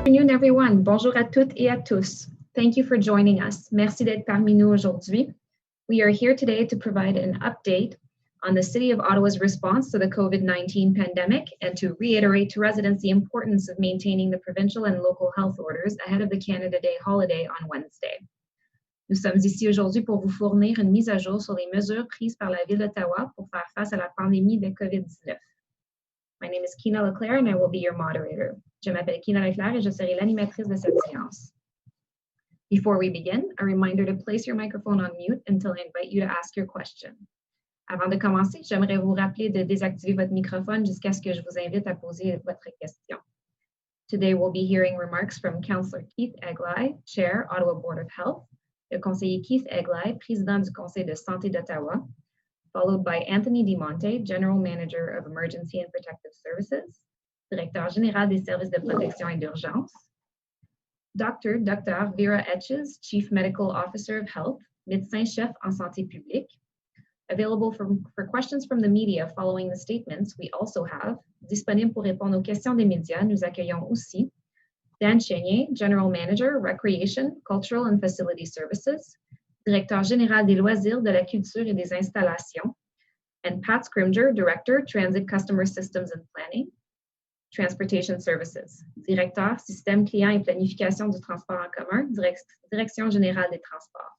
Good afternoon, everyone. Bonjour à toutes et à tous. Thank you for joining us. Merci d'être parmi nous aujourd'hui. We are here today to provide an update on the City of Ottawa's response to the COVID-19 pandemic and to reiterate to residents the importance of maintaining the provincial and local health orders ahead of the Canada Day holiday on Wednesday. Nous sommes ici aujourd'hui pour vous fournir une mise à jour sur les mesures prises par la Ville d'Ottawa pour faire face à la pandémie de COVID-19. My name is Kina Leclerc and I will be your moderator. Je m'appelle Kina Leclerc et je serai l'animatrice de cette séance. Before we begin, a reminder to place your microphone on mute until I invite you to ask your question. Avant de commencer, j'aimerais vous rappeler de désactiver votre microphone jusqu'à ce que je vous invite à poser votre question. Today we'll be hearing remarks from Councillor Keith Egli, Chair, Ottawa Board of Health, le conseiller Keith Egli, président du Conseil de santé d'Ottawa, followed by Anthony DiMonte, General Manager of Emergency and Protective Services, Directeur général des services de protection et d'urgence, Dr. Vera Etches, Chief Medical Officer of Health, médecin-chef en santé publique. Available for questions from the media following the statements, we also have, disponible pour répondre aux questions des médias, nous accueillons aussi Dan Chenier, General Manager, Recreation, Cultural and Facility Services, Directeur général des loisirs, de la culture et des installations, and Pat Scrimger, Director, Transit Customer Systems and Planning, Transportation Services, Directeur, Système client et planification du transport en commun, Direction générale des transports.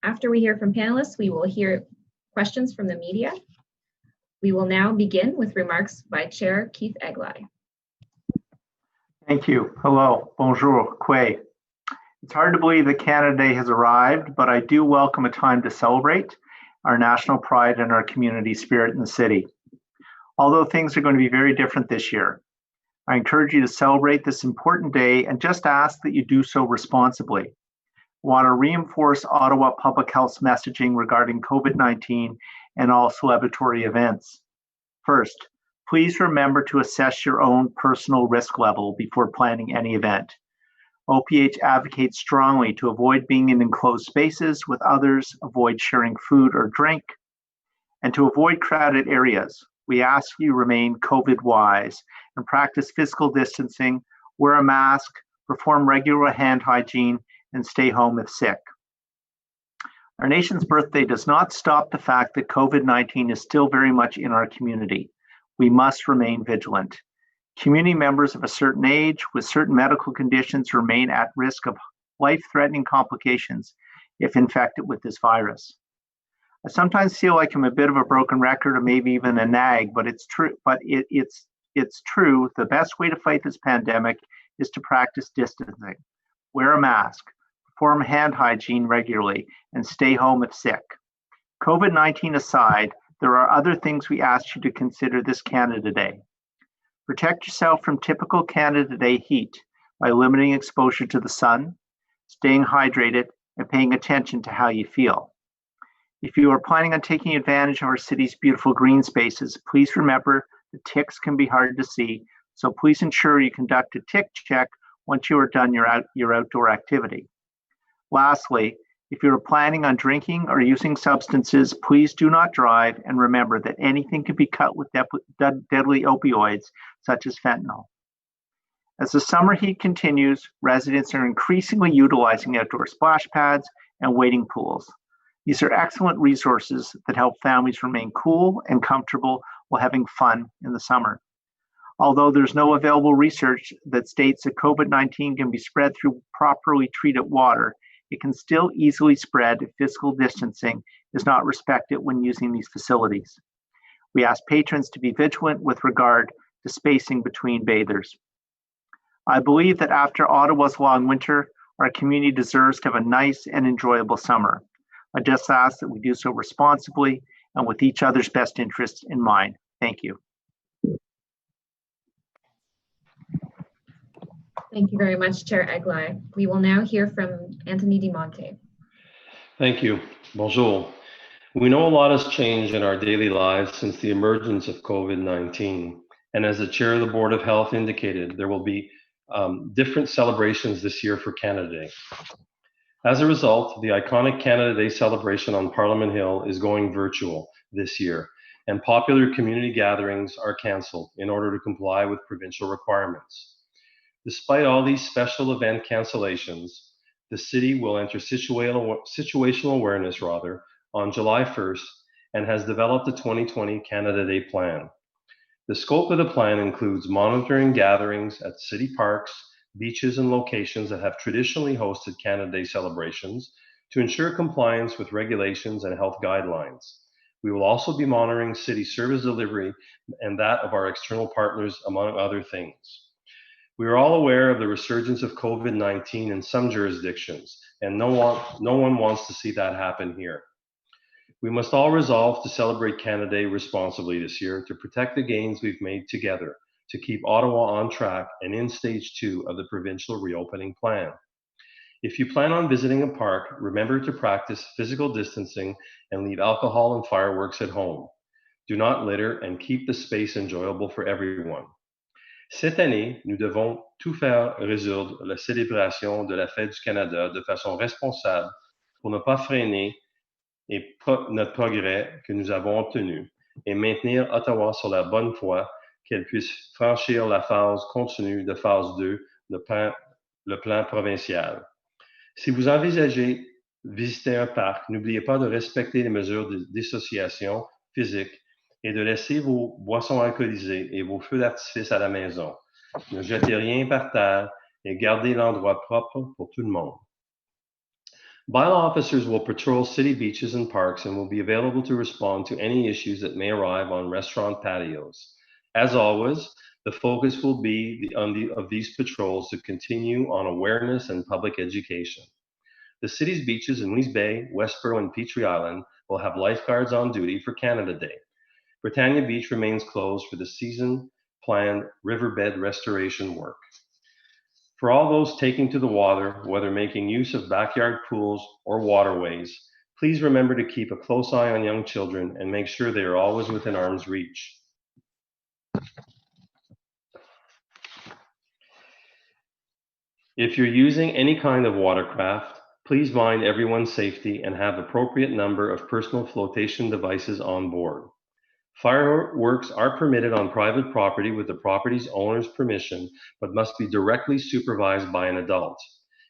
After we hear from panelists, we will hear questions from the media. We will now begin with remarks by Chair Keith Egli. Thank you. Hello. Bonjour. Kwe. It's hard to believe that Canada Day has arrived, but I do welcome a time to celebrate our national pride and our community spirit in the city. Although things are going to be very different this year, I encourage you to celebrate this important day and just ask that you do so responsibly. I want to reinforce Ottawa Public Health's messaging regarding COVID-19 and all celebratory events. First, please remember to assess your own personal risk level before planning any event. OPH advocates strongly to avoid being in enclosed spaces with others, avoid sharing food or drink, and to avoid crowded areas. We ask you remain COVID-wise and practice physical distancing, wear a mask, perform regular hand hygiene, and stay home if sick. Our nation's birthday does not stop the fact that COVID-19 is still very much in our community. We must remain vigilant. Community members of a certain age with certain medical conditions remain at risk of life-threatening complications if infected with this virus. I sometimes feel like I'm a bit of a broken record or maybe even a nag, but it's true. It's true. The best way to fight this pandemic is to practice distancing, wear a mask, perform hand hygiene regularly, and stay home if sick. COVID-19 aside, there are other things we ask you to consider this Canada Day. Protect yourself from typical Canada Day heat by limiting exposure to the sun, staying hydrated, and paying attention to how you feel. If you are planning on taking advantage of our city's beautiful green spaces, please remember that ticks can be hard to see, so please ensure you conduct a tick check once you are done your outdoor activity. Lastly, if you are planning on drinking or using substances, please do not drive, and remember that anything can be cut with deadly opioids such as fentanyl. As the summer heat continues, residents are increasingly utilizing outdoor splash pads and wading pools. These are excellent resources that help families remain cool and comfortable while having fun in the summer. Although there's no available research that states that COVID-19 can be spread through properly treated water, it can still easily spread if physical distancing is not respected when using these facilities. We ask patrons to be vigilant with regard to spacing between bathers. I believe that after Ottawa's long winter, our community deserves to have a nice and enjoyable summer. I just ask that we do so responsibly and with each other's best interests in mind. Thank you. Thank you very much, Chair Egli. We will now hear from Anthony DiMonte. Thank you. Bonjour. We know a lot has changed in our daily lives since the emergence of COVID-19. And as the Chair of the Board of Health indicated, there will be different celebrations this year for Canada Day. As a result, the iconic Canada Day celebration on Parliament Hill is going virtual this year, and popular community gatherings are canceled in order to comply with provincial requirements. Despite all these special event cancellations, the city will enter situational awareness on July 1st and has developed a 2020 Canada Day plan. The scope of the plan includes monitoring gatherings at city parks, beaches, and locations that have traditionally hosted Canada Day celebrations to ensure compliance with regulations and health guidelines. We will also be monitoring city service delivery and that of our external partners, among other things. We are all aware of the resurgence of COVID-19 in some jurisdictions, and no one wants to see that happen here. We must all resolve to celebrate Canada Day responsibly this year to protect the gains we've made together to keep Ottawa on track and in stage 2 of the provincial reopening plan. If you plan on visiting a park, remember to practice physical distancing and leave alcohol and fireworks at home. Do not litter and keep the space enjoyable for everyone. Cette année, nous devons tout faire résoudre la célébration de la Fête du Canada de façon responsable pour ne pas freiner notre progrès que nous avons obtenu et maintenir Ottawa sur la bonne voie qu'elle puisse franchir la phase continue de phase 2 le plan provincial. Si vous envisagez visiter un parc, n'oubliez pas de respecter les mesures de dissociation physique et de laisser vos boissons alcoolisées et vos feux d'artifice à la maison. Ne jetez rien par terre et gardez l'endroit propre pour tout le monde. Bylaw officers will patrol city beaches and parks and will be available to respond to any issues that may arrive on restaurant patios. As always, the focus will be of these patrols to continue on awareness and public education. The city's beaches in Lees Bay, Westboro, and Petrie Island will have lifeguards on duty for Canada Day. Britannia Beach remains closed for the season-planned riverbed restoration work. For all those taking to the water, whether making use of backyard pools or waterways, please remember to keep a close eye on young children and make sure they are always within arm's reach. If you're using any kind of watercraft, please mind everyone's safety and have appropriate number of personal flotation devices on board. Fireworks are permitted on private property with the property's owner's permission, but must be directly supervised by an adult.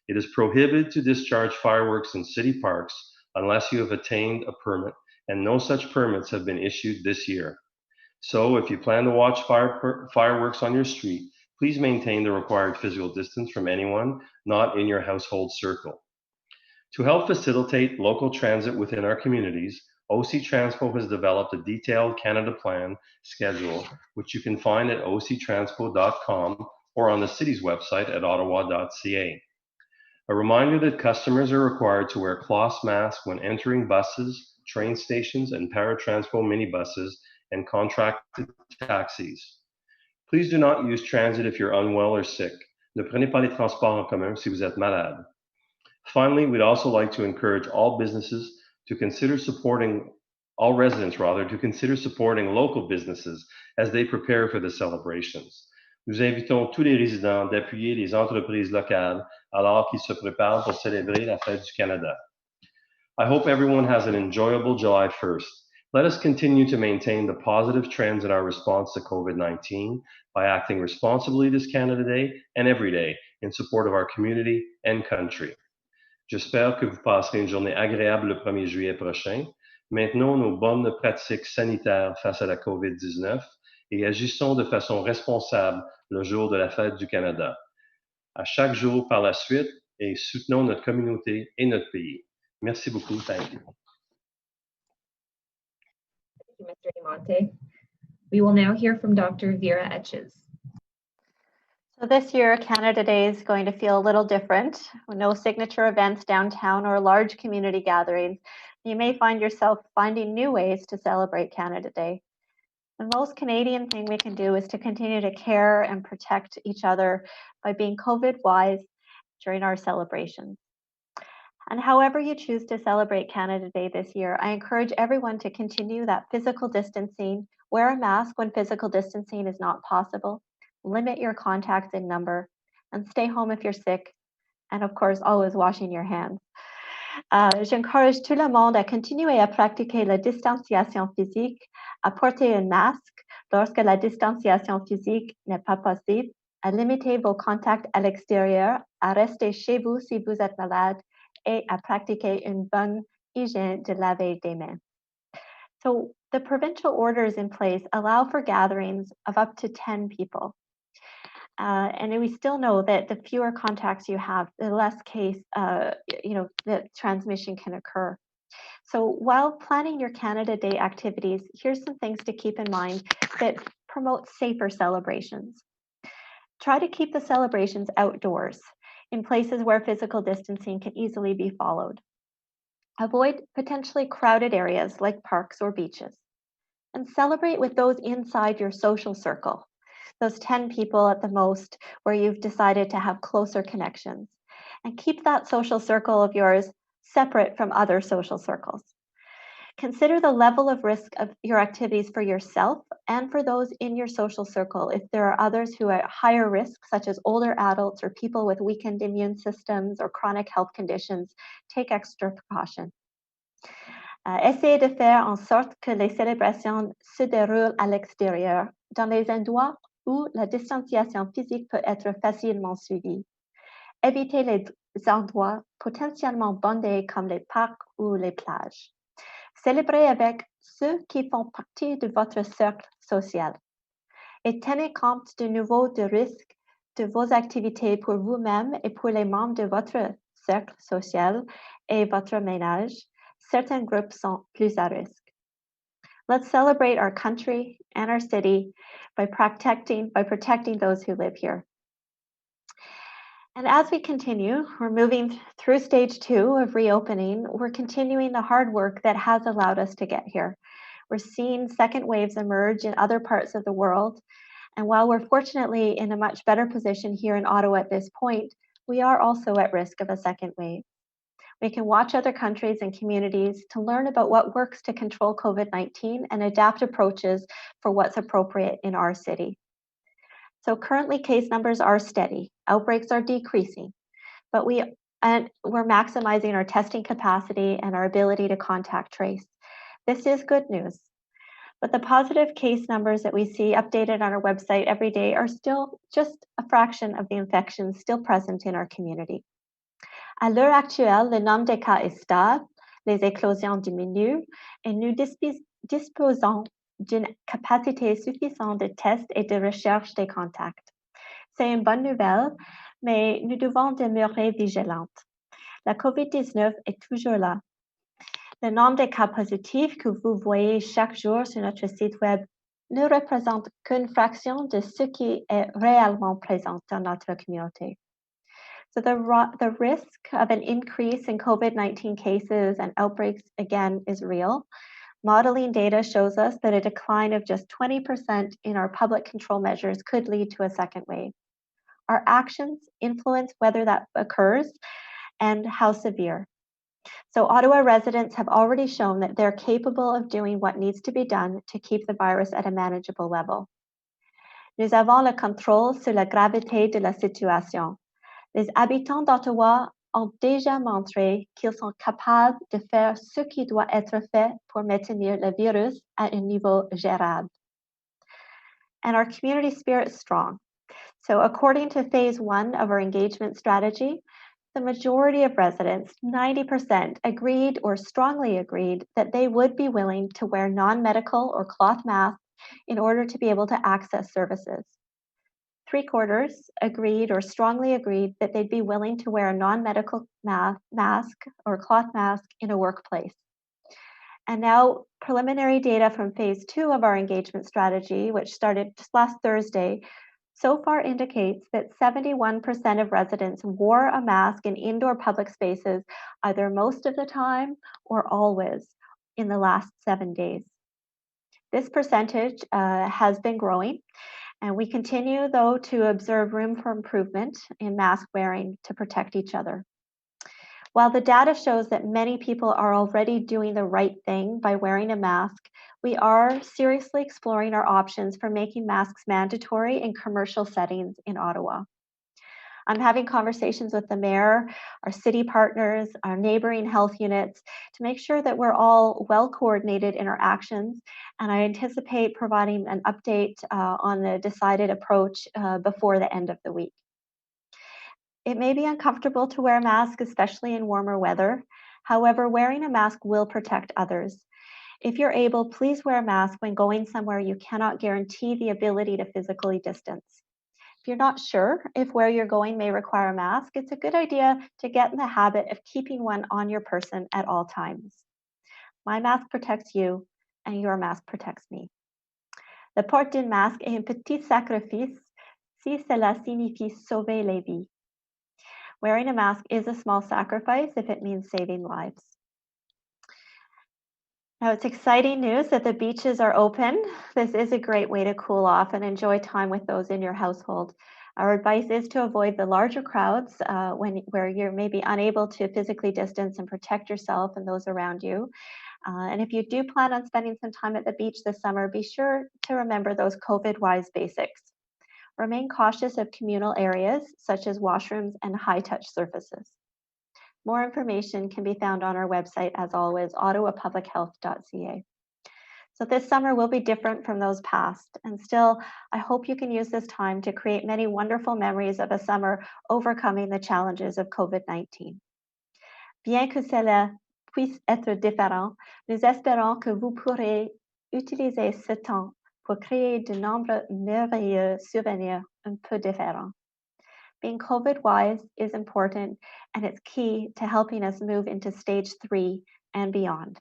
It is prohibited to discharge fireworks in city parks unless you have attained a permit, and no such permits have been issued this year. So if you plan to watch fireworks on your street, please maintain the required physical distance from anyone not in your household circle. To help facilitate local transit within our communities, OC Transpo has developed a detailed Canada Plan schedule, which you can find at octranspo.com or on the city's website at ottawa.ca. A reminder that customers are required to wear cloth masks when entering buses, train stations, and paratranspo minibuses and contracted taxis. Please do not use transit if you're unwell or sick. Ne prenez pas les transports en commun si vous êtes malade. Finally, we'd also like to encourage all residents to consider supporting local businesses as they prepare for the celebrations. Nous invitons tous les résidents d'appuyer les entreprises locales alors qu'ils se préparent pour célébrer la Fête du Canada. I hope everyone has an enjoyable July 1st. Let us continue to maintain the positive trends in our response to COVID-19 by acting responsibly this Canada Day and every day in support of our community and country. J'espère que vous passerez une journée agréable le 1er juillet prochain. Maintenons nos bonnes pratiques sanitaires face à la COVID-19 et agissons de façon responsable le jour de la Fête du Canada. À chaque jour par la suite et soutenons notre communauté et notre pays. Merci beaucoup. Thank you. Thank you, Mr. Imonte. We will now hear from Dr. Vera Etches. So this year, Canada Day is going to feel a little different. With no signature events downtown or large community gatherings, you may find yourself finding new ways to celebrate Canada Day. The most Canadian thing we can do is to continue to care and protect each other by being COVID-wise during our celebrations. And however you choose to celebrate Canada Day this year, I encourage everyone to continue that physical distancing, wear a mask when physical distancing is not possible, limit your contacts in number, and stay home if you're sick, and of course, always washing your hands. J'encourage tout le monde à continuer à pratiquer la distanciation physique, à porter un masque lorsque la distanciation physique n'est pas possible, à limiter vos contacts à l'extérieur, à rester chez vous si vous êtes malade, et à pratiquer une bonne hygiène de laver des mains. So the provincial orders in place allow for gatherings of up to 10 people. And we still know that the fewer contacts you have, the less case, the transmission can occur. So while planning your Canada Day activities, here's some things to keep in mind that promote safer celebrations. Try to keep the celebrations outdoors in places where physical distancing can easily be followed. Avoid potentially crowded areas like parks or beaches. And celebrate with those inside your social circle, those 10 people at the most where you've decided to have closer connections. And keep that social circle of yours separate from other social circles. Consider the level of risk of your activities for yourself and for those in your social circle. If there are others who are at higher risk, such as older adults or people with weakened immune systems or chronic health conditions, take extra precaution. Essayez de faire en sorte que les célébrations se déroulent à l'extérieur, dans les endroits où la distanciation physique peut être facilement suivie. Évitez les endroits potentiellement bondés comme les parcs ou les plages. Célébrez avec ceux qui font partie de votre cercle social. Et tenez compte du niveau de risque de vos activités pour vous-même et pour les membres de votre cercle social et votre ménage. Certain groups sont plus à risque. Let's celebrate our country and our city by protecting those who live here. And as we continue, we're moving through stage 2 of reopening. We're continuing the hard work that has allowed us to get here. We're seeing second waves emerge in other parts of the world. And while we're fortunately in a much better position here in Ottawa at this point, we are also at risk of a second wave. We can watch other countries and communities to learn about what works to control COVID-19 and adapt approaches for what's appropriate in our city. So currently case numbers are steady, outbreaks are decreasing, but we're maximizing our testing capacity and our ability to contact trace. This is good news, but the positive case numbers that we see updated on our website every day are still just a fraction of the infections still present in our community. À l'heure actuelle, le nombre de cas est stable, les éclosions diminuent et nous disposons d'une capacité suffisante de tests et de recherche des contacts. C'est une bonne nouvelle, mais nous devons demeurer vigilantes. La COVID-19 est toujours là. Le nombre de cas positifs que vous voyez chaque jour sur notre site web ne représente qu'une fraction de ce qui est réellement présent dans notre communauté. So the risk of an increase in COVID-19 cases and outbreaks, again, is real. Modeling data shows us that a decline of just 20% in our public control measures could lead to a second wave. Our actions influence whether that occurs and how severe. So Ottawa residents have already shown that they're capable of doing what needs to be done to keep the virus at a manageable level. Nous avons le contrôle sur la gravité de la situation. Les habitants d'Ottawa ont déjà montré qu'ils sont capables de faire ce qui doit être fait pour maintenir le virus à un niveau gérable. And our community spirit is strong. So according to phase 1 of our engagement strategy, the majority of residents, 90%, agreed or strongly agreed that they would be willing to wear non-medical or cloth masks in order to be able to access services. 3/4 agreed or strongly agreed that they'd be willing to wear a non-medical mask or cloth mask in a workplace. And now preliminary data from phase 2 of our engagement strategy, which started just last Thursday, so far indicates that 71% of residents wore a mask in indoor public spaces either most of the time or always in the last 7 days. This percentage has been growing. And we continue, though, to observe room for improvement in mask wearing to protect each other. While the data shows that many people are already doing the right thing by wearing a mask, we are seriously exploring our options for making masks mandatory in commercial settings in Ottawa. I'm having conversations with the mayor, our city partners, our neighboring health units to make sure that we're all well coordinated in our actions. And I anticipate providing an update on the decided approach before the end of the week. It may be uncomfortable to wear a mask, especially in warmer weather. However, wearing a mask will protect others. If you're able, please wear a mask when going somewhere you cannot guarantee the ability to physically distance. If you're not sure if where you're going may require a mask, it's a good idea to get in the habit of keeping one on your person at all times. My mask protects you, and your mask protects me. Le port d'un masque est un petit sacrifice si cela signifie sauver les vies. Wearing a mask is a small sacrifice if it means saving lives. Now, it's exciting news that the beaches are open. This is a great way to cool off and enjoy time with those in your household. Our advice is to avoid the larger crowds where you're maybe unable to physically distance and protect yourself and those around you. And if you do plan on spending some time at the beach this summer, be sure to remember those COVID-wise basics. Remain cautious of communal areas such as washrooms and high-touch surfaces. More information can be found on our website, as always, ottawapublichealth.ca. So this summer will be different from those past, and still, I hope you can use this time to create many wonderful memories of a summer overcoming the challenges of COVID-19. Bien que cela puisse être différent, nous espérons que vous pourrez utiliser ce temps pour créer de nombreux merveilleux souvenirs un peu différents. Being COVID-wise is important, and it's key to helping us move into stage 3 and beyond.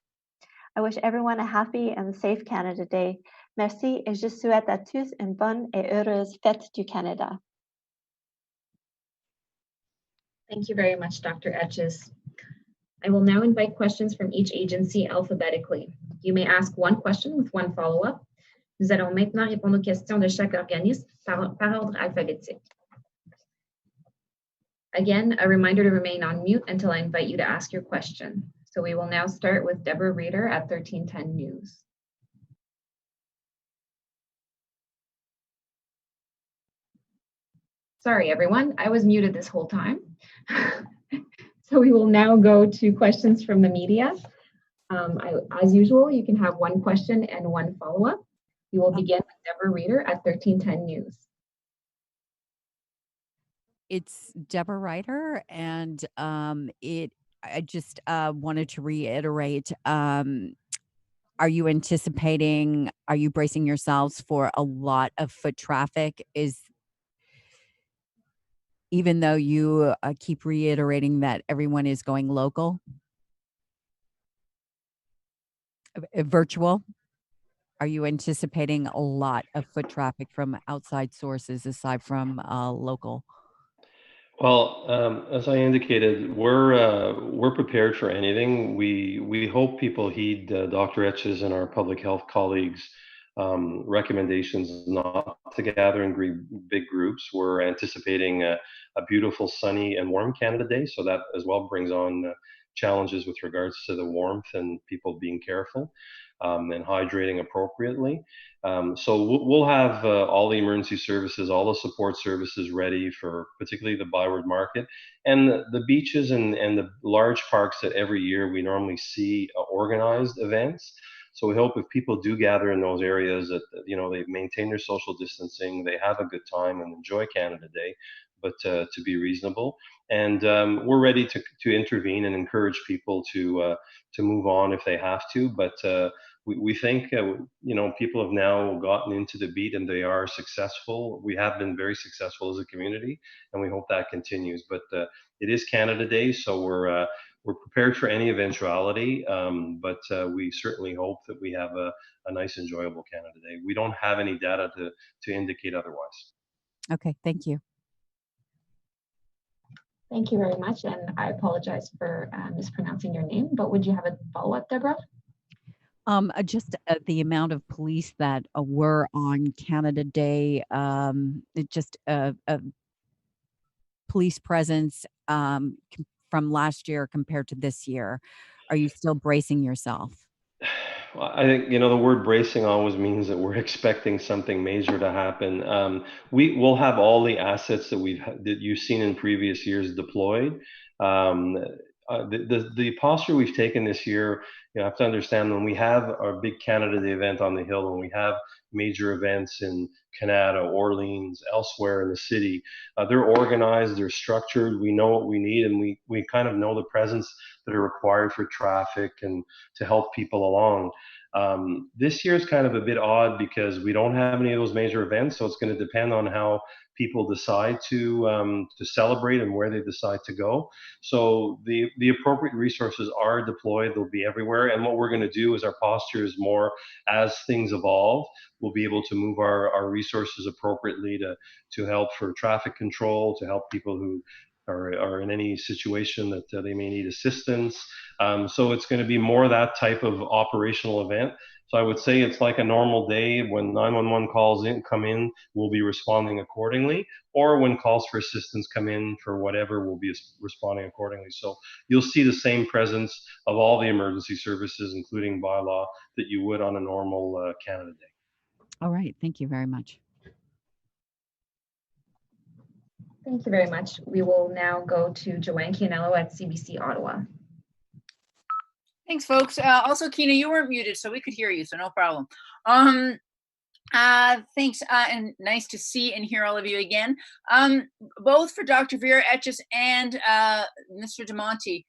I wish everyone a happy and safe Canada Day. Merci, et je souhaite à tous une bonne et heureuse fête du Canada. Thank you very much, Dr. Etches. I will now invite questions from each agency alphabetically. You may ask one question with one follow-up. Nous allons maintenant répondre aux questions de chaque organisme par ordre alphabétique. Again, a reminder to remain on mute until I invite you to ask your question. So we will now start with Deborah Reeder at 1310 News. Sorry, everyone, I was muted this whole time. So we will now go to questions from the media. As usual, you can have one question and one follow-up. We will begin with Deborah Reeder at 1310 News. It's Deborah Ryder, and I just wanted to reiterate, are you bracing yourselves for a lot of foot traffic? Even though you keep reiterating that everyone is going local? Virtual? Are you anticipating a lot of foot traffic from outside sources aside from local? Well, as I indicated, we're prepared for anything. We hope people heed Dr. Etches and our public health colleagues' recommendations not to gather in big groups. We're anticipating a beautiful, sunny, and warm Canada Day, so that as well brings on challenges with regards to the warmth and people being careful and hydrating appropriately. So we'll have all the emergency services, all the support services ready for particularly the Byward Market and the beaches and the large parks that every year we normally see organized events. So we hope if people do gather in those areas that, they maintain their social distancing, they have a good time and enjoy Canada Day, but to be reasonable. And we're ready to intervene and encourage people to move on if they have to. But we think, people have now gotten into the beat and they are successful. We have been very successful as a community, and we hope that continues. But it is Canada Day, so we're prepared for any eventuality. But we certainly hope that we have a nice, enjoyable Canada Day. We don't have any data to indicate otherwise. Okay, thank you. Thank you very much, and I apologize for mispronouncing your name, but would you have a follow-up, Deborah? Just the amount of police that were on Canada Day, police presence from last year compared to this year. Are you still bracing yourself? I think, the word bracing always means that we're expecting something major to happen. We will have all the assets that you've seen in previous years deployed. Um, the posture we've taken this year, you have to understand when we have our big Canada Day event on the Hill, when we have major events in Canada, Orleans, elsewhere in the city, they're organized, they're structured, we know what we need, and we kind of know the presence that are required for traffic and to help people along. This year is kind of a bit odd because we don't have any of those major events, so it's going to depend on how people decide to celebrate and where they decide to go. So the appropriate resources are deployed; they'll be everywhere. And what we're going to do is our posture is more as things evolve, we'll be able to move our resources appropriately to help for traffic control, to help people who are in any situation that they may need assistance. So it's going to be more that type of operational event. So I would say it's like a normal day. When 911 calls come in, we'll be responding accordingly. Or when calls for assistance come in for whatever, we'll be responding accordingly. So you'll see the same presence of all the emergency services, including bylaw, that you would on a normal Canada Day. All right. Thank you very much. Thank you very much. We will now go to Joanne Chianello at CBC Ottawa. Thanks, folks. Also, Keena, you weren't muted, so we could hear you, so no problem. Thanks, and nice to see and hear all of you again. Both for Dr. Vera Etches and Mr. DeMonte.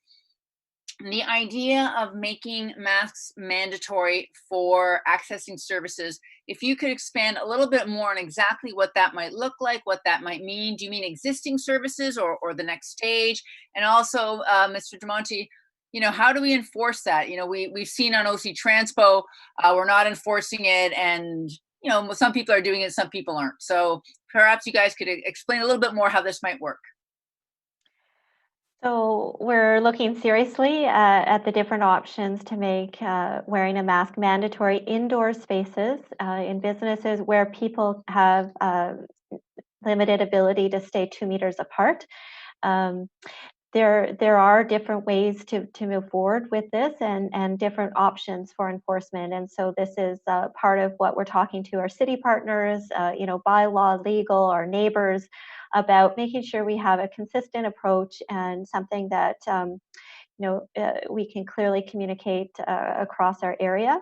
The idea of making masks mandatory for accessing services, if you could expand a little bit more on exactly what that might look like, what that might mean. Do you mean existing services or the next stage? And also, Mr. DeMonte, how do we enforce that? We've seen on OC Transpo, we're not enforcing it, and some people are doing it, some people aren't. So perhaps you guys could explain a little bit more how this might work. So we're looking seriously at the different options to make wearing a mask mandatory indoor spaces in businesses where people have limited ability to stay 2 meters apart. There are different ways to move forward with this and different options for enforcement. And so this is part of what we're talking to our city partners, bylaw, legal, our neighbors, about making sure we have a consistent approach and something that we can clearly communicate across our area.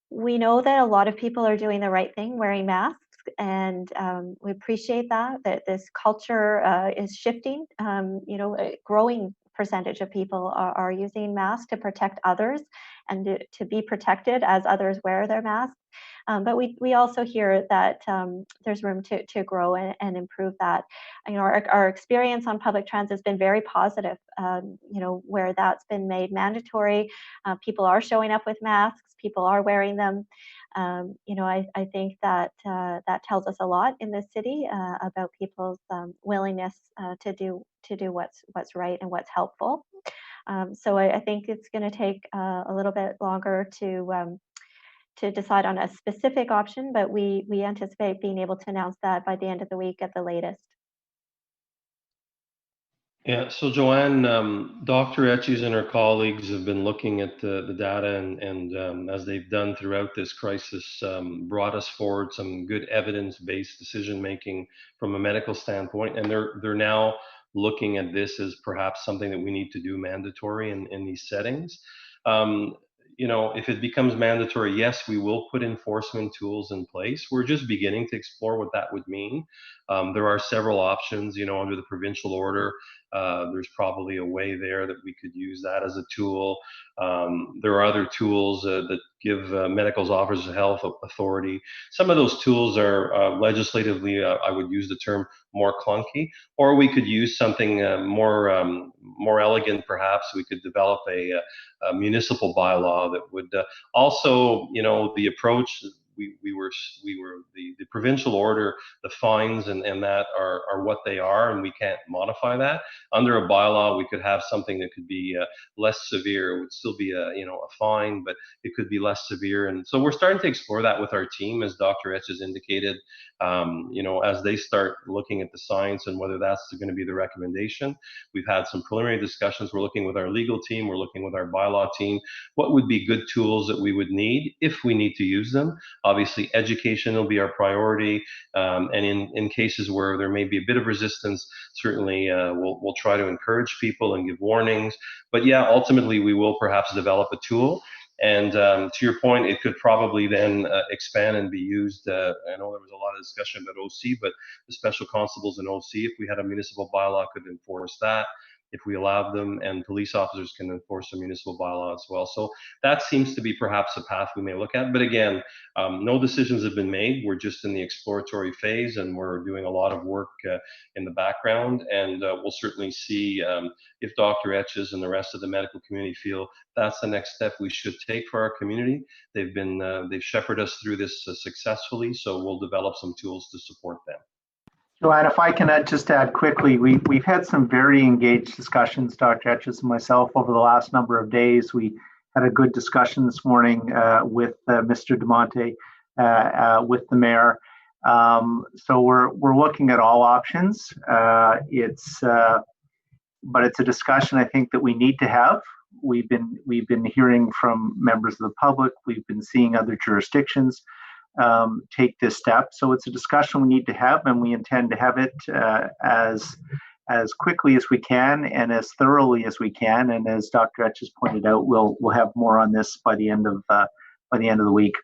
We know that a lot of people are doing the right thing, wearing masks, and we appreciate that this culture is shifting. A growing percentage of people are using masks to protect others and to be protected as others wear their masks. But we also hear that there's room to grow and improve that. Our experience on public transit has been very positive. Where that's been made mandatory, people are showing up with masks, people are wearing them. I think that that tells us a lot in this city about people's willingness to do what's right and what's helpful. So I think it's going to take a little bit longer to decide on a specific option, but we anticipate being able to announce that by the end of the week at the latest. Yeah, so Joanne, Dr. Etches and her colleagues have been looking at the data and as they've done throughout this crisis, brought us forward some good evidence-based decision-making from a medical standpoint, and they're now looking at this as perhaps something that we need to do mandatory in these settings. If it becomes mandatory, yes, we will put enforcement tools in place. We're just beginning to explore what that would mean. There are several options, under the provincial order. There's probably a way there that we could use that as a tool. There are other tools that give Medical Officers of Health authority. Some of those tools are legislatively, I would use the term, more clunky, or we could use something more elegant. Perhaps we could develop a municipal bylaw that would also, the approach the provincial order, the fines and that are what they are, and we can't modify that. Under a bylaw, we could have something that could be less severe. It would still be a fine, but it could be less severe. And so we're starting to explore that with our team, as Dr. Etch has indicated. As they start looking at the science and whether that's going to be the recommendation. We've had some preliminary discussions. We're looking with our legal team. We're looking with our bylaw team. What would be good tools that we would need if we need to use them? Obviously, education will be our priority. And in cases where there may be a bit of resistance, certainly we'll try to encourage people and give warnings. But yeah, ultimately, we will perhaps develop a tool. And to your point, it could probably then expand and be used. I know there was a lot of discussion about OC, but the special constables in OC, if we had a municipal bylaw, could enforce that if we allowed them, and police officers can enforce a municipal bylaw as well. So that seems to be perhaps a path we may look at. But again, no decisions have been made. We're just in the exploratory phase, and we're doing a lot of work in the background. And we'll certainly see if Dr. Etches and the rest of the medical community feel that's the next step we should take for our community. They've shepherded us through this successfully, so we'll develop some tools to support them. Joanne, if I can just add quickly, we've had some very engaged discussions, Dr. Etches and myself, over the last number of days. We had a good discussion this morning with Mr. DeMonte, with the mayor. So we're looking at all options. But it's a discussion I think that we need to have. We've been hearing from members of the public. We've been seeing other jurisdictions take this step. So it's a discussion we need to have, and we intend to have it as quickly as we can and as thoroughly as we can. And as Dr. Etch has pointed out, we'll have more on this by the end of the week.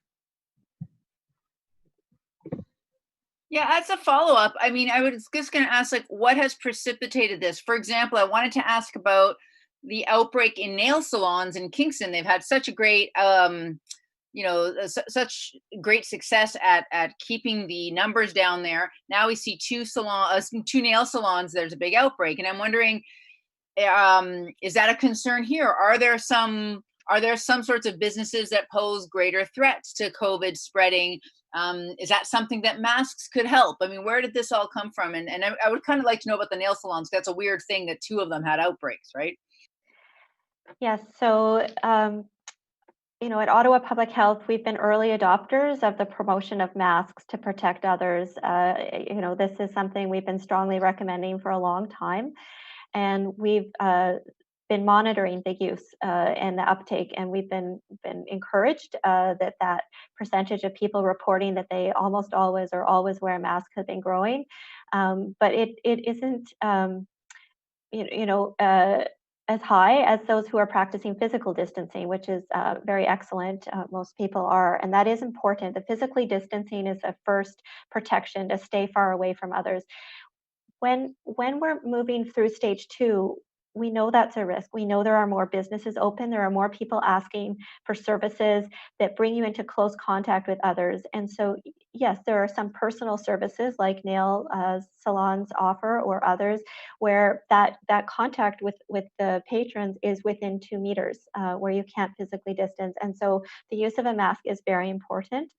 Yeah, as a follow-up, I mean, I was just going to ask, like, what has precipitated this? For example, I wanted to ask about the outbreak in nail salons in Kingston. They've had such a great such great success at keeping the numbers down there. Now we see two nail salons, there's a big outbreak. And I'm wondering, is that a concern here? Are there some sorts of businesses that pose greater threats to COVID spreading? Is that something that masks could help? I mean, where did this all come from? And I would kind of like to know about the nail salons. That's a weird thing that two of them had outbreaks, right? Yes. So, at Ottawa Public Health, we've been early adopters of the promotion of masks to protect others. This is something we've been strongly recommending for a long time, and we've been monitoring the use and the uptake, and we've been encouraged that percentage of people reporting that they almost always or always wear a mask has been growing, but it isn't as high as those who are practicing physical distancing, which is very excellent. Most people are, and that is important. The physically distancing is a first protection to stay far away from others. When we're moving through stage 2, we know that's a risk. We know there are more businesses open. There are more people asking for services that bring you into close contact with others. And so, yes, there are some personal services like nail salons offer or others where that contact with the patrons is within 2 meters where you can't physically distance. And so the use of a mask is very important.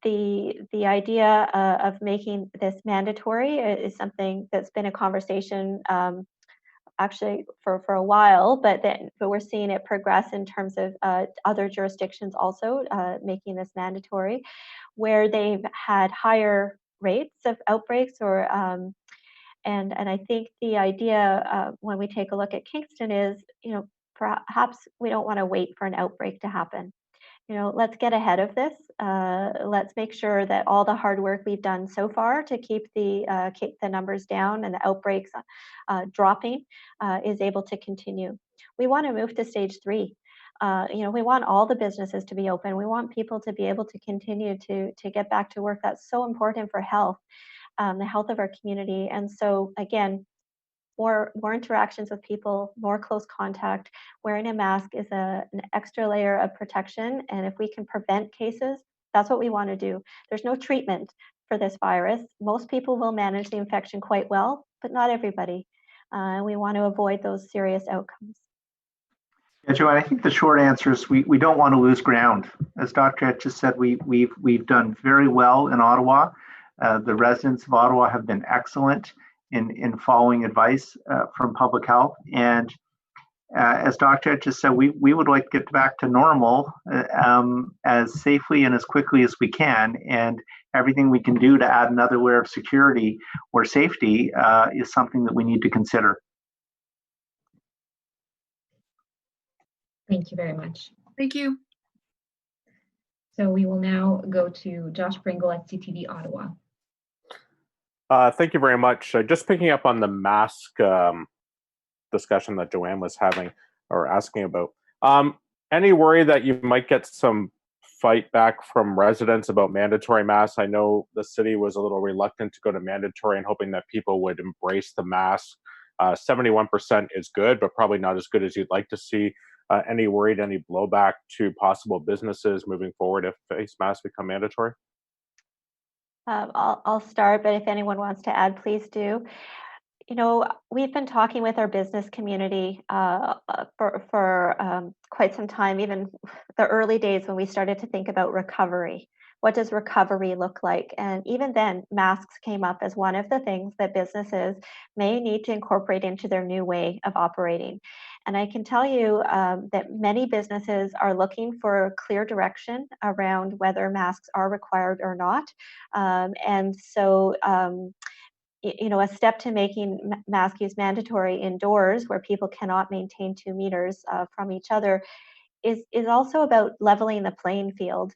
The idea of making this mandatory is something that's been a conversation actually for a while, but we're seeing it progress in terms of other jurisdictions also making this mandatory, where they've had higher rates of outbreaks or and I think the idea when we take a look at Kingston is, perhaps we don't want to wait for an outbreak to happen. Let's get ahead of this. Let's make sure that all the hard work we've done so far to keep the numbers down and the outbreaks dropping is able to continue. We want to move to stage 3. We want all the businesses to be open. We want people to be able to continue to get back to work. That's so important for health, the health of our community. And so again, more interactions with people, more close contact. Wearing a mask is an extra layer of protection. And if we can prevent cases, that's what we want to do. There's no treatment for this virus. Most people will manage the infection quite well, but not everybody. We want to avoid those serious outcomes. Yeah, Joanne, I think the short answer is we don't want to lose ground. As Dr. Etch just said, we've done very well in Ottawa. The residents of Ottawa have been excellent in following advice from public health. And as Dr. Etch just said, we would like to get back to normal as safely and as quickly as we can. And everything we can do to add another layer of security or safety is something that we need to consider. Thank you very much. Thank you. So we will now go to Josh Pringle at CTV Ottawa. Thank you very much. Just picking up on the mask discussion that Joanne was having or asking about. Any worry that you might get some fight back from residents about mandatory masks? I know the city was a little reluctant to go to mandatory and hoping that people would embrace the mask. 71% is good, but probably not as good as you'd like to see. Any worried, any blowback to possible businesses moving forward if face masks become mandatory? I'll start, but if anyone wants to add, please do. You know, we've been talking with our business community for quite some time, even the early days when we started to think about recovery. What does recovery look like? And even then, masks came up as one of the things that businesses may need to incorporate into their new way of operating. And I can tell you that many businesses are looking for clear direction around whether masks are required or not. And so, you know, a step to making mask use mandatory indoors where people cannot maintain 2 meters from each other is also about leveling the playing field,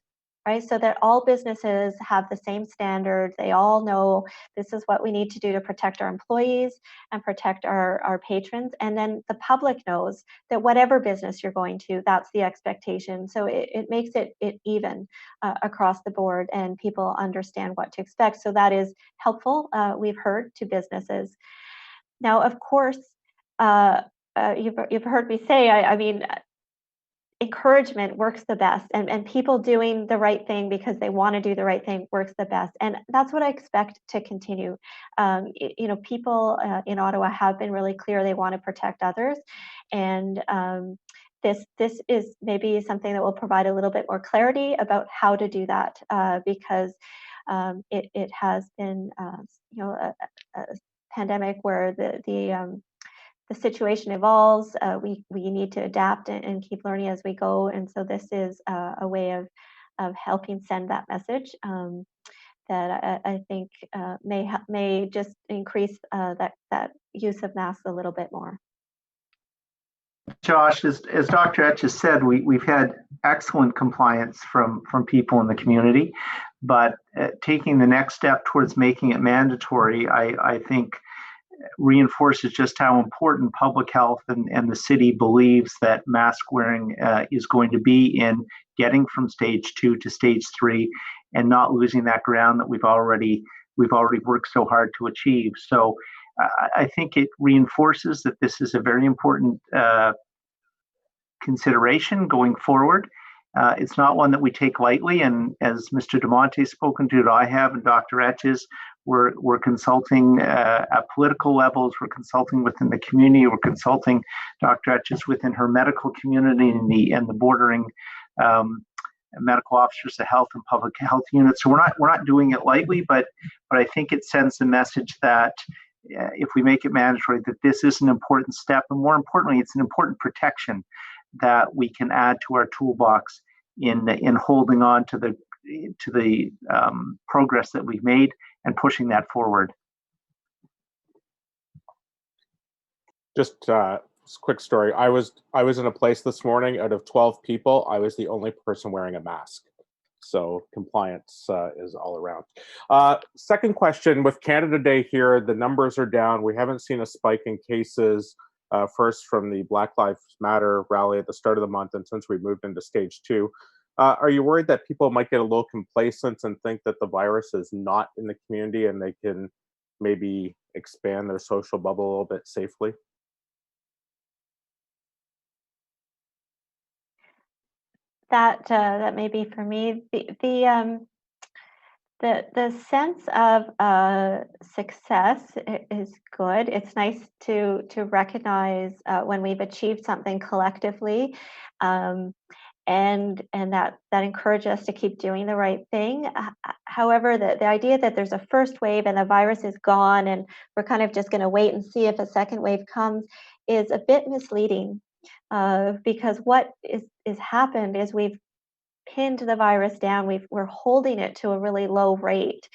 right? So that all businesses have the same standards. They all know this is what we need to do to protect our employees and protect our patrons. And then the public knows that whatever business you're going to, that's the expectation. So it makes it even across the board, and people understand what to expect. So that is helpful, we've heard, to businesses. Now, of course, you've heard me say, I mean, encouragement works the best, and people doing the right thing because they want to do the right thing works the best, and that's what I expect to continue. You know, people in Ottawa have been really clear they want to protect others, and this is maybe something that will provide a little bit more clarity about how to do that, because it has been you know, a pandemic where the situation evolves. We need to adapt and keep learning as we go. And so this is a way of helping send that message that I think may just increase that use of masks a little bit more. Josh, as Dr. Etch has said, we've had excellent compliance from people in the community, but taking the next step towards making it mandatory, I think reinforces just how important public health and the city believes that mask wearing is going to be in getting from stage 2 to stage 3 and not losing that ground that we've already worked so hard to achieve. So I think it reinforces that this is a very important consideration going forward. It's not one that we take lightly, and as Mr. DeMonte has spoken to, I have, and Dr. Etches, we're consulting at political levels, we're consulting within the community, we're consulting Dr. Etches within her medical community and the bordering medical officers, the health and public health units. So we're not doing it lightly, but I think it sends the message that if we make it mandatory, that this is an important step, and more importantly, it's an important protection that we can add to our toolbox in holding on to the progress that we've made and pushing that forward. Just a quick story. I was in a place this morning. Out of 12 people, I was the only person wearing a mask. So compliance is all around. Second question, with Canada Day here, the numbers are down. We haven't seen a spike in cases, first from the Black Lives Matter rally at the start of the month, and since we moved into stage 2. Are you worried that people might get a little complacent and think that the virus is not in the community and they can maybe expand their social bubble a little bit safely? That That may be for me. The sense of success is good. It's nice to recognize when we've achieved something collectively, um, and that encourages us to keep doing the right thing. However, the idea that there's a first wave and the virus is gone and we're kind of just going to wait and see if a second wave comes is a bit misleading, because what is happened is we've pinned the virus down. We're holding it to a really low rate,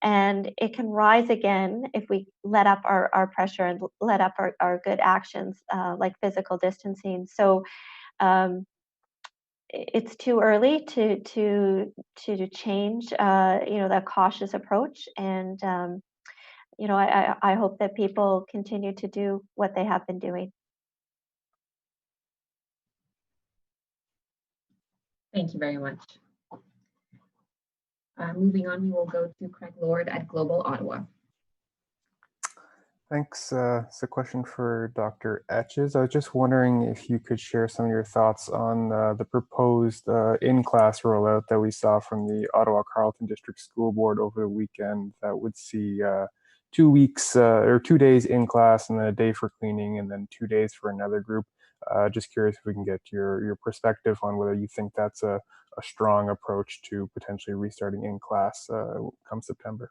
and it can rise again if we let up our pressure and let up our good actions, like physical distancing. So it's too early to change, that cautious approach. And I hope that people continue to do what they have been doing. Thank you very much. Moving on, we will go to Craig Lord at Global Ottawa. Thanks. It's a question for Dr. Etches. I was just wondering if you could share some of your thoughts on the proposed in-class rollout that we saw from the Ottawa Carleton District School Board over the weekend that would see 2 weeks or 2 days in class and then a day for cleaning and then 2 days for another group. Just curious if we can get your perspective on whether you think that's a strong approach to potentially restarting in class come September.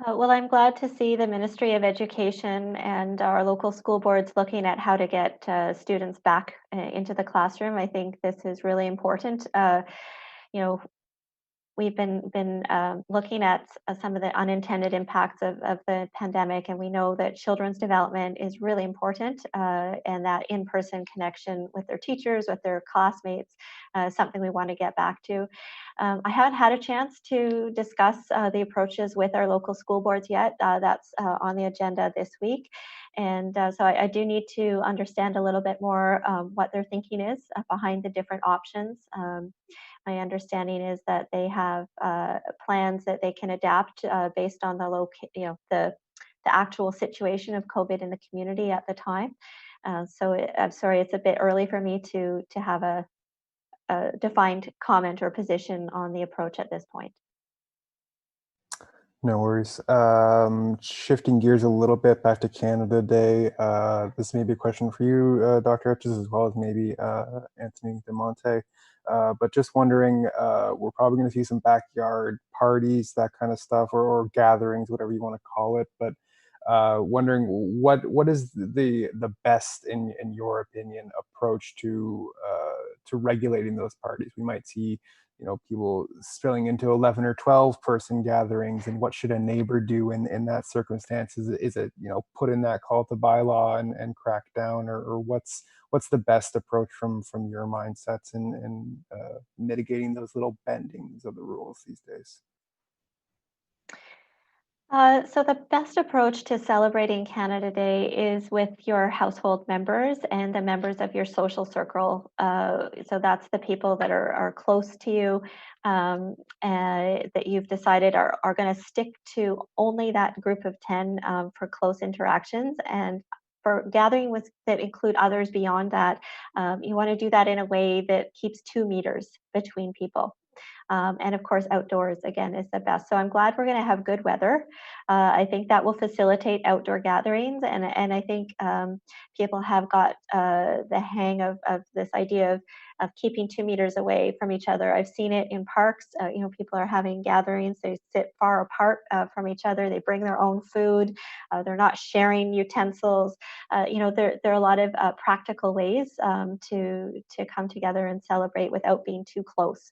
Well, I'm glad to see the Ministry of Education and our local school boards looking at how to get students back into the classroom. I think this is really important. We've been looking at some of the unintended impacts of the pandemic, and we know that children's development is really important, and that in-person connection with their teachers, with their classmates, something we want to get back to. I haven't had a chance to discuss the approaches with our local school boards yet. That's on the agenda this week. And so I do need to understand a little bit more what their thinking is behind the different options. My understanding is that they have plans that they can adapt based on the actual situation of COVID in the community at the time. So I'm sorry, it's a bit early for me to have a defined comment or position on the approach at this point. No worries. Shifting gears a little bit back to Canada Day. This may be a question for you, Dr. Etches, as well as maybe Anthony DeMonte. But just wondering, we're probably going to see some backyard parties, that kind of stuff, or gatherings, whatever you want to call it. But wondering what is the best, in your opinion, approach to regulating those parties? We might see people spilling into 11 or 12 person gatherings, and what should a neighbor do in that circumstance? Is it put in that call to bylaw and crack down, or what's the best approach from your mindsets in mitigating those little bendings of the rules these days? So the best approach to celebrating Canada Day is with your household members and the members of your social circle. So that's the people that are close to you, that you've decided are going to stick to only that group of 10 for close interactions. And for gathering that include others beyond that, you want to do that in a way that keeps 2 meters between people. And of course, outdoors, again, is the best. So I'm glad we're going to have good weather. I think that will facilitate outdoor gatherings. And I think people have got the hang of this idea of keeping 2 meters away from each other. I've seen it in parks. People are having gatherings. They sit far apart from each other. They bring their own food. They're not sharing utensils. There are a lot of practical ways to come together and celebrate without being too close.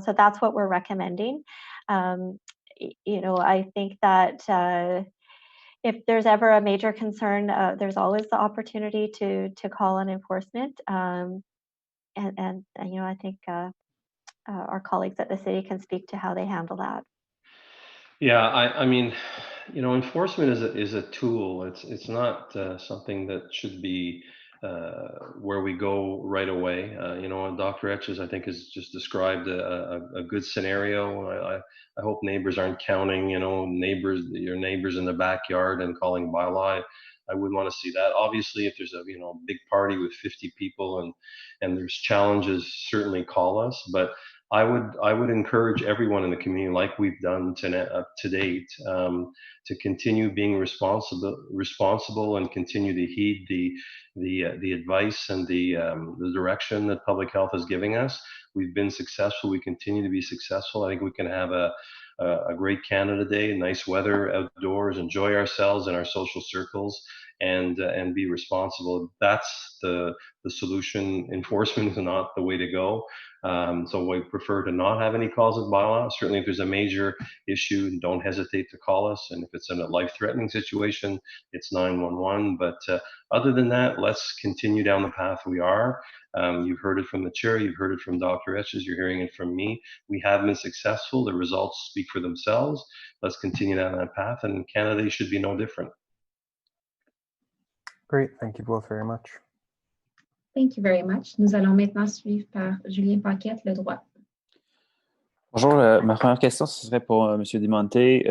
So that's what we're recommending. I think that if there's ever a major concern, there's always the opportunity to call on enforcement. And I think our colleagues at the city can speak to how they handle that. Yeah, I mean, enforcement is a tool. It's not something that should be where we go right away. Dr. Etches, I think, has just described a good scenario. I hope neighbors aren't counting, your neighbors in the backyard and calling bylaw. I wouldn't want to see that. Obviously, if there's a big party with 50 people and there's challenges, certainly call us. But I would encourage everyone in the community, like we've done to date, to continue being responsible and continue to heed the advice and the direction that public health is giving us. We've been successful. We continue to be successful. I think we can have a great Canada Day, nice weather outdoors, enjoy ourselves in our social circles, and be responsible. That's the solution. Enforcement is not the way to go. So we prefer to not have any calls of bylaw. Certainly, if there's a major issue, don't hesitate to call us. And if it's in a life-threatening situation, it's 911. But other than that, let's continue down the path we are. You've heard it from the chair. You've heard it from Dr. Etches. You're hearing it from me. We have been successful. The results speak for themselves. Let's continue down that path. And Canada should be no different. Great. Thank you both very much. Thank you very much. Nous allons maintenant suivre par Julien Paquette, le droit. Bonjour, ma première question, ce serait pour M. Dimonté.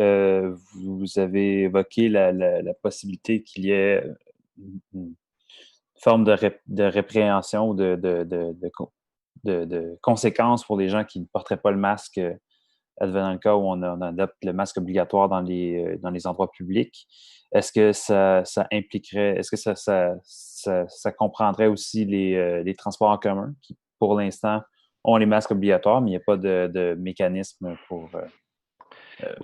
Vous avez évoqué la possibilité qu'il y ait une forme de répréhension ou de conséquences pour les gens qui ne porteraient pas le masque, advenant le cas où on adopte le masque obligatoire dans les endroits publics. Est-ce que ça impliquerait, est-ce que ça comprendrait aussi les transports en commun qui, pour l'instant, ont les masques obligatoires, mais il n'y a pas de mécanisme pour...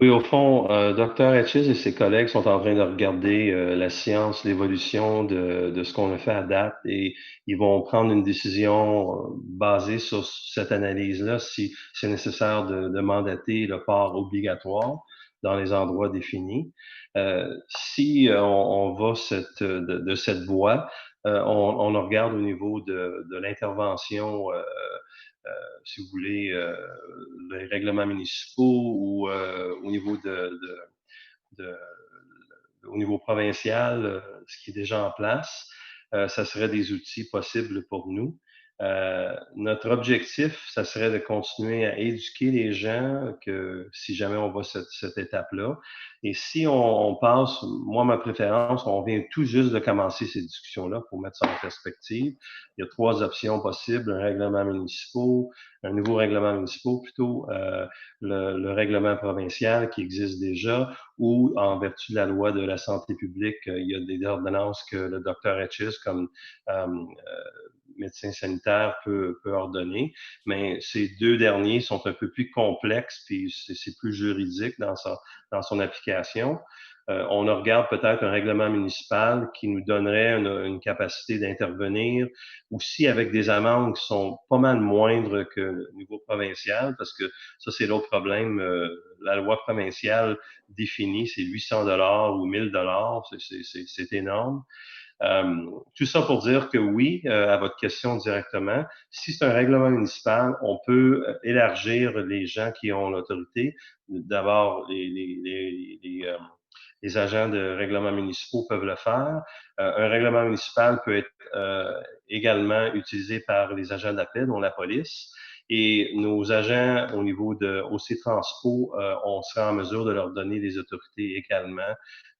Oui, au fond, Dr. Etches et ses collègues sont en train de regarder la science, l'évolution de ce qu'on a fait à date, et ils vont prendre une décision basée sur cette analyse-là, si c'est nécessaire de mandater le port obligatoire dans les endroits définis. Si on va de cette voie, on regarde au niveau de l'intervention, si vous voulez, les règlements municipaux ou au niveau au niveau provincial, ce qui est déjà en place, ça serait des outils possibles pour nous. Notre objectif, ça serait de continuer à éduquer les gens que si jamais on va cette étape-là. Et si on passe, moi, ma préférence, on vient tout juste de commencer ces discussions-là pour mettre ça en perspective. Il y a 3 options possibles, un nouveau règlement municipal plutôt, le règlement provincial qui existe déjà, ou en vertu de la loi de la santé publique, il y a des ordonnances que le Dr. Etches, comme médecin sanitaire, peut ordonner. Mais ces 2 derniers sont un peu plus complexes, puis c'est plus juridique dans son application. On regarde peut-être un règlement municipal qui nous donnerait une capacité d'intervenir aussi avec des amendes qui sont pas mal moindres que le niveau provincial, parce que ça, c'est l'autre problème. La loi provinciale définie, c'est 800 $ ou 1000 $. C'est énorme. Tout ça pour dire que oui, à votre question directement, si c'est un règlement municipal, on peut élargir les gens qui ont l'autorité. D'abord, les agents de règlements municipaux peuvent le faire. Un règlement municipal peut être également utilisé par les agents de la paix, dont la police. Et nos agents au niveau de OC Transpo, on sera en mesure de leur donner des autorités également.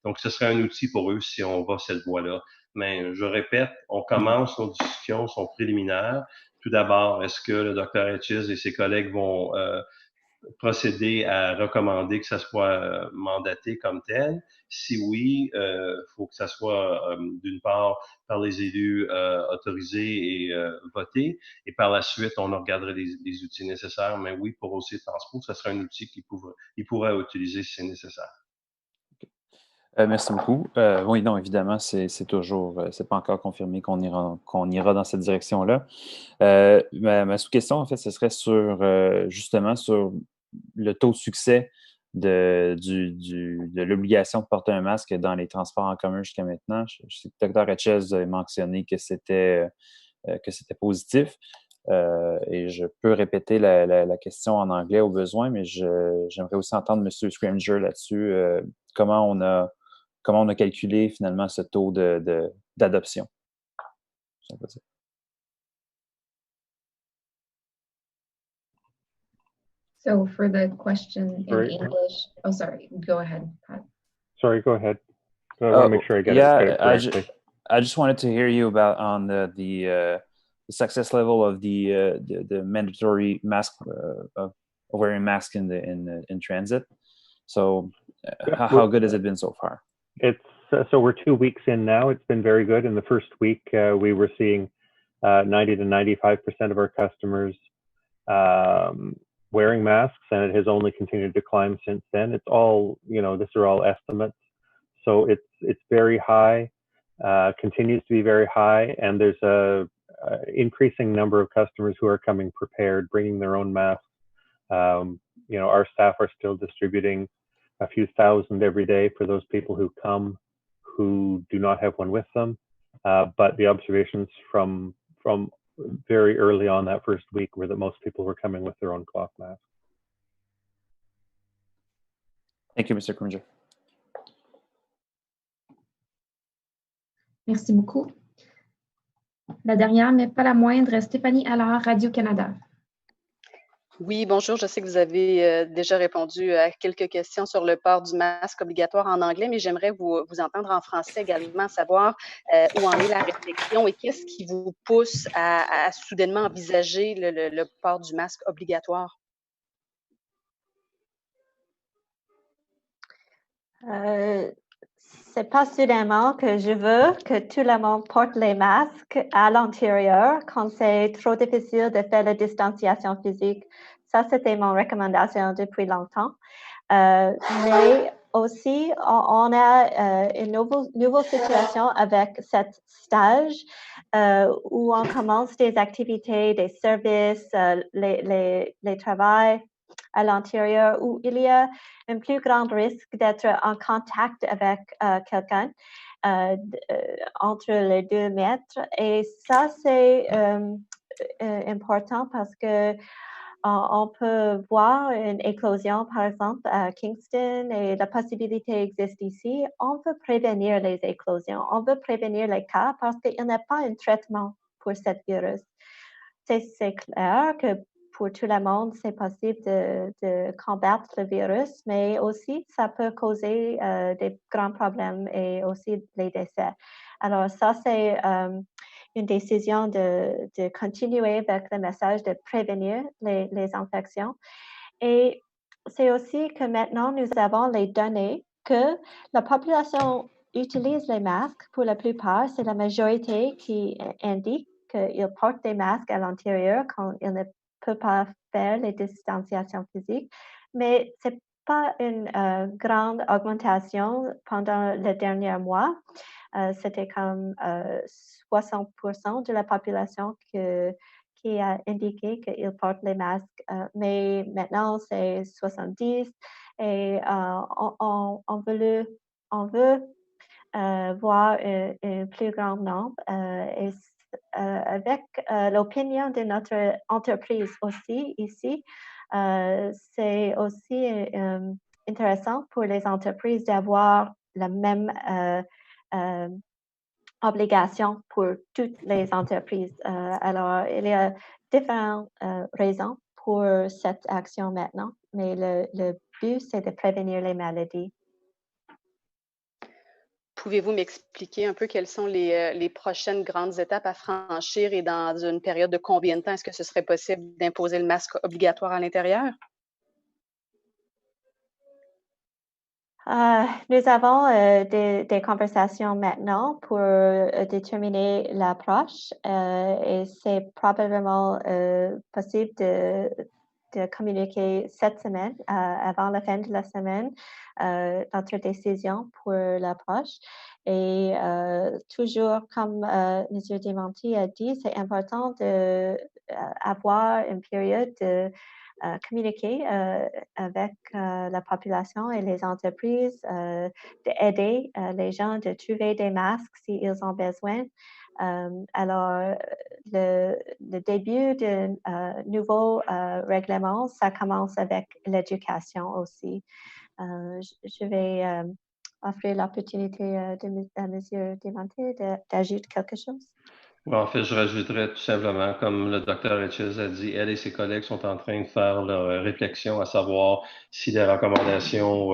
Donc, ce serait un outil pour eux si on va cette voie-là. Mais je répète, on commence nos discussions, sont préliminaires. Tout d'abord, est-ce que le Dr. Etches et ses collègues vont procéder à recommander que ça soit mandaté comme tel? Si oui, faut que ça soit d'une part par les élus autorisés et votés, et par la suite, on regarderait les outils nécessaires. Mais oui, pour aussi Transport, ça serait un outil qu'il pourrait utiliser si c'est nécessaire. Merci beaucoup. Oui, non, évidemment, c'est toujours, c'est pas encore confirmé qu'on ira dans cette direction-là. Ma sous-question, en fait, ce serait justement sur le taux de succès de l'obligation de porter un masque dans les transports en commun jusqu'à maintenant. Je sais que le Dr. Etches a mentionné que c'était positif. Et je peux répéter la question en anglais au besoin, mais j'aimerais aussi entendre M. Scrimger là-dessus. Comment on a calculé finalement ce taux d'adoption? So for the question in English, oh, sorry, go ahead, Pat. Sorry, go ahead. I want to make sure I get it correctly. I just wanted to hear you about on the success level of the mandatory mask of wearing mask in transit. So how good has it been so far? It's so we're 2 weeks in now. It's been very good. In the first week, we were seeing 90 to 95% of our customers wearing masks, and it has only continued to climb since then. It's all, these are all estimates. So it's very high, continues to be very high, and there's a increasing number of customers who are coming prepared, bringing their own masks. Our staff are still distributing a few thousand every day for those people who come who do not have one with them. But the observations from very early on that first week were that most people were coming with their own cloth masks. Thank you, Mr. Cringer. Merci beaucoup. La dernière, mais pas la moindre, Stéphanie Allard, Radio-Canada. Oui, bonjour. Je sais que vous avez déjà répondu à quelques questions sur le port du masque obligatoire en anglais, mais j'aimerais vous entendre en français également, savoir où en est la réflexion et qu'est-ce qui vous pousse à soudainement envisager le port du masque obligatoire? C'est pas soudainement que je veux que tout le monde porte les masques à l'intérieur quand c'est trop difficile de faire la distanciation physique. Ça, c'était mon recommandation depuis longtemps. Mais aussi, on a une nouvelle situation avec cette stage où on commence des activités, des services, les travails à l'intérieur où il y a un plus grand risque d'être en contact avec quelqu'un entre les 2 mètres. Et ça, c'est important parce que on peut voir une éclosion, par exemple, à Kingston, et la possibilité existe ici. On veut prévenir les éclosions, on veut prévenir les cas parce qu'il n'y a pas un traitement pour ce virus. C'est clair que pour tout le monde, c'est possible de combattre le virus, mais aussi, ça peut causer des grands problèmes et aussi les décès. Alors, ça, c'est une décision de continuer avec le message de prévenir les infections. Et c'est aussi que maintenant, nous avons les données que la population utilise les masques pour la plupart. C'est la majorité qui indique qu'ils portent des masques à l'intérieur quand ils ne peuvent pas faire les distanciations physiques. Mais ce n'est pas une grande augmentation pendant les derniers mois. C'était comme 60% de la population qui a indiqué qu'ils portent les masques, mais maintenant c'est 70% et on veut voir un plus grand nombre et avec l'opinion de notre entreprise aussi ici, c'est aussi intéressant pour les entreprises d'avoir la même obligation pour toutes les entreprises. Alors, il y a différentes raisons pour cette action maintenant, mais le but, c'est de prévenir les maladies. Pouvez-vous m'expliquer un peu quelles sont les prochaines grandes étapes à franchir et dans une période de combien de temps est-ce que ce serait possible d'imposer le masque obligatoire à l'intérieur? Nous avons des conversations maintenant pour déterminer l'approche et c'est probablement possible de communiquer cette semaine, avant la fin de la semaine, notre décision pour l'approche. Et toujours, comme M. Demonti a dit, c'est important d'avoir une période de communiquer avec la population et les entreprises, d'aider les gens de trouver des masques s'ils ont besoin. Alors, le début d'un nouveau règlement, ça commence avec l'éducation aussi. Je vais offrir l'opportunité à M. Demonti d'ajouter quelque chose. En fait, je rajouterais tout simplement, comme le docteur Etches a dit, elle et ses collègues sont en train de faire leur réflexion à savoir si la recommandation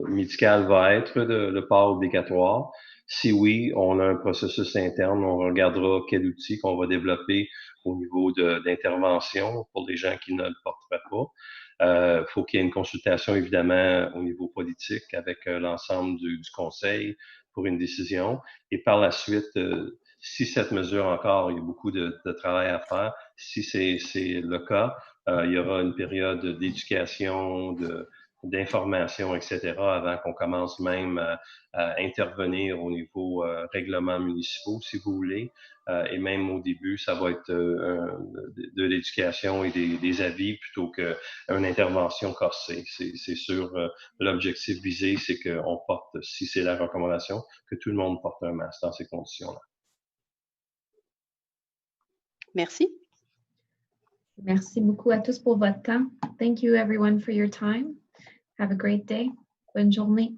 médicale va être le port obligatoire. Si oui, on a un processus interne, on regardera quel outil qu'on va développer au niveau d'intervention pour les gens qui ne le porteraient pas. Faut qu'il y ait une consultation, évidemment, au niveau politique avec l'ensemble du conseil pour une décision. Et par la suite, si cette mesure encore, il y a beaucoup de travail à faire, si c'est le cas, il y aura une période d'éducation, d'information, etc., avant qu'on commence même à intervenir au niveau règlements municipaux, si vous voulez. Et même au début, ça va être de l'éducation et des avis plutôt qu'une intervention corsée. C'est sûr, l'objectif visé, c'est qu'on porte, si c'est la recommandation, que tout le monde porte un masque dans ces conditions-là. Merci. Merci beaucoup à tous pour votre temps. Thank you everyone for your time. Have a great day. Bonne journée.